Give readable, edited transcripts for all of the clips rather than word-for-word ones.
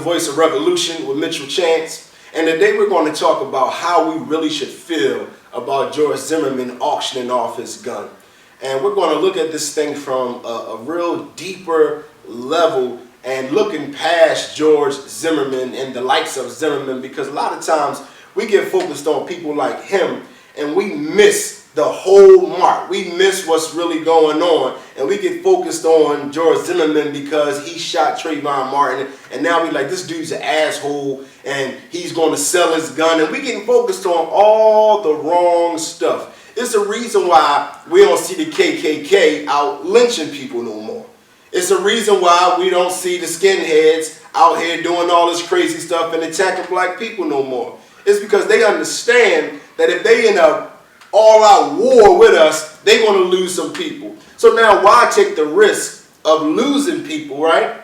Voice of Revolution with Mitchell Chance, and today we're going to talk about how we really should feel about George Zimmerman auctioning off his gun. And we're going to look at this thing from a real deeper level and looking past George Zimmerman and the likes of Zimmerman, because a lot of times we get focused on people like him and we miss the whole mark. We miss what's really going on, and we get focused on George Zimmerman because he shot Trayvon Martin, and now we like, this dude's an asshole and he's going to sell his gun, and we getting focused on all the wrong stuff. It's the reason why we don't see the KKK out lynching people no more. It's the reason why we don't see the skinheads out here doing all this crazy stuff and attacking black people no more. It's because they understand that if they in a all-out war with us, they're going to lose some people. So now why take the risk of losing people, right?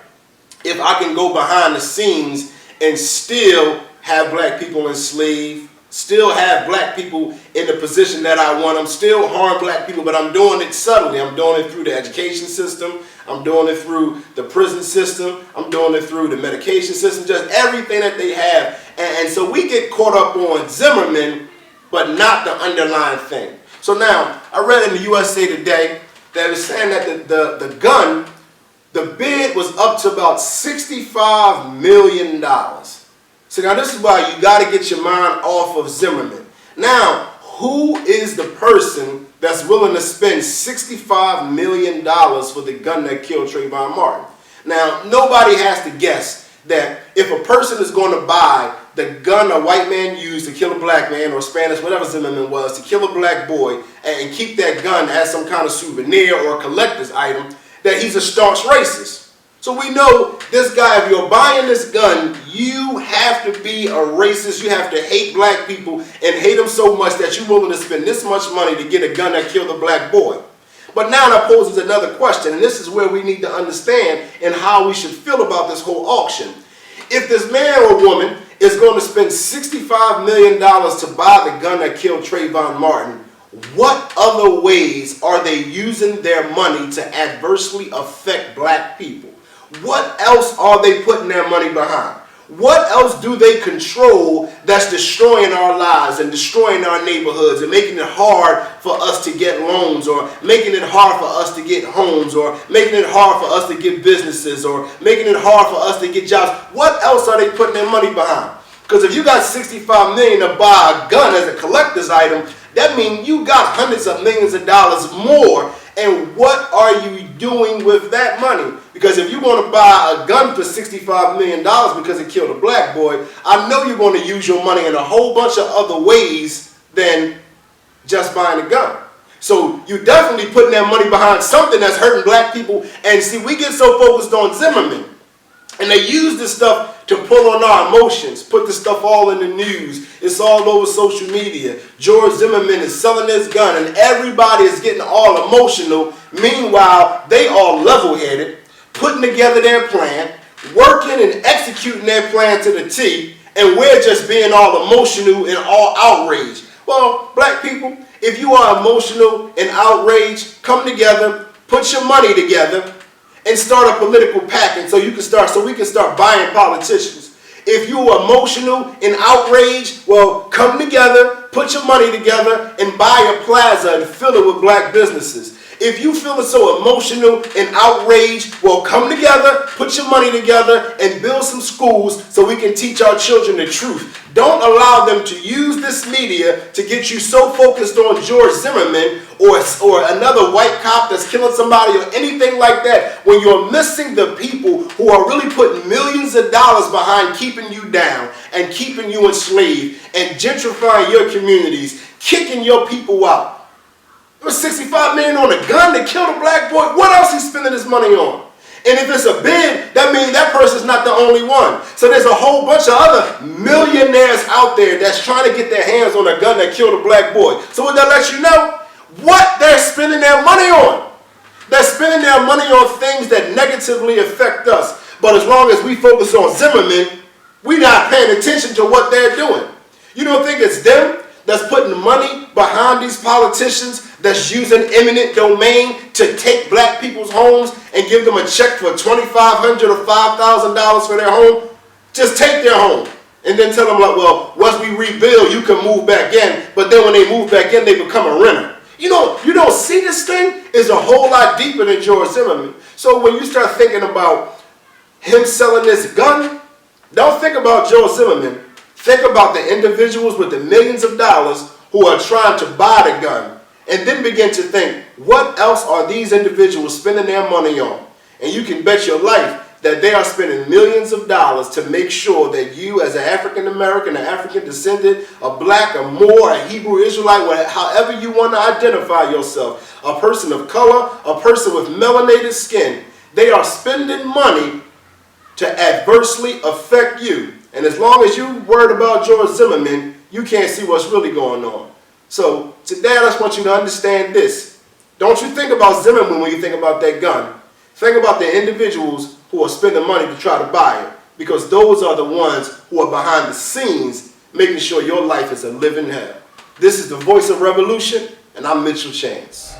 If I can go behind the scenes and still have black people enslaved, still have black people in the position that I want them, still harm black people, but I'm doing it subtly. I'm doing it through the education system. I'm doing it through the prison system. I'm doing it through the medication system, just everything that they have. And so we get caught up on Zimmerman, but not the underlying thing. So now, I read in the USA Today that it's saying that the gun, the bid was up to about $65 million. So now this is why you got to get your mind off of Zimmerman. Now, who is the person that's willing to spend $65 million for the gun that killed Trayvon Martin? Now, nobody has to guess that if a person is going to buy the gun a white man used to kill a black man, or Spanish, whatever Zimmerman was, to kill a black boy, and keep that gun as some kind of souvenir or a collector's item, that he's a staunch racist. So we know this guy, if you're buying this gun, you have to be a racist. You have to hate black people and hate them so much that you're willing to spend this much money to get a gun that killed a black boy. But now that poses another question, and this is where we need to understand and how we should feel about this whole auction. If this man or woman is going to spend $65 million to buy the gun that killed Trayvon Martin, what other ways are they using their money to adversely affect black people? What else are they putting their money behind? What else do they control that's destroying our lives and destroying our neighborhoods and making it hard for us to get loans, or making it hard for us to get homes, or making it hard for us to get businesses, or making it hard for us to get jobs? What else are they putting their money behind? Because if you got $65 million to buy a gun as a collector's item, that means you got hundreds of millions of dollars more. And what are you doing with that money? Because if you're going to buy a gun for $65 million because it killed a black boy, I know you're going to use your money in a whole bunch of other ways than just buying a gun. So you're definitely putting that money behind something that's hurting black people. And see, we get so focused on Zimmerman, and they use this stuff to pull on our emotions, put this stuff all in the news. It's all over social media. George Zimmerman is selling his gun, and everybody is getting all emotional. Meanwhile, they all level-headed, putting together their plan, working and executing their plan to the T, and we're just being all emotional and all outraged. Well, black people, if you are emotional and outraged, come together, put your money together, and start a political pact, and so we can start buying politicians. If you're emotional and outraged, well, come together, put your money together, and buy a plaza and fill it with black businesses. If you feeling so emotional and outraged, well, come together, put your money together, and build some schools so we can teach our children the truth. Don't allow them to use this media to get you so focused on George Zimmerman or another white cop that's killing somebody or anything like that, when you're missing the people who are really putting millions of dollars behind keeping you down and keeping you enslaved and gentrifying your communities, kicking your people out. There's $65 million on a gun that killed a black boy. What else is he spending his money on? And if it's a bid, that means that person's not the only one. So there's a whole bunch of other millionaires out there that's trying to get their hands on a gun that killed a black boy. So what that lets you know? What they're spending their money on. They're spending their money on things that negatively affect us. But as long as we focus on Zimmerman, we're not paying attention to what they're doing. You don't think it's them that's putting money behind these politicians that's using eminent domain to take black people's homes and give them a check for $2,500 or $5,000 for their home? just take their home. And then tell them, like, well, once we rebuild, you can move back in. But then when they move back in, they become a renter. You don't see this thing is a whole lot deeper than George Zimmerman. So when you start thinking about him selling this gun, don't think about George Zimmerman. Think about the individuals with the millions of dollars who are trying to buy the gun. And then begin to think, what else are these individuals spending their money on? And you can bet your life that they are spending millions of dollars to make sure that you, as an African American, an African descendant, a black, a Moor, a Hebrew Israelite, however you want to identify yourself, a person of color, a person with melanated skin, they are spending money to adversely affect you. And as long as you're worried about George Zimmerman, you can't see what's really going on. So today I just want you to understand this. Don't you think about Zimmerman when you think about that gun. Think about the individuals who are spending money to try to buy it, because those are the ones who are behind the scenes making sure your life is a living hell. This is the Voice of Revolution, and I'm Mitchell Chance.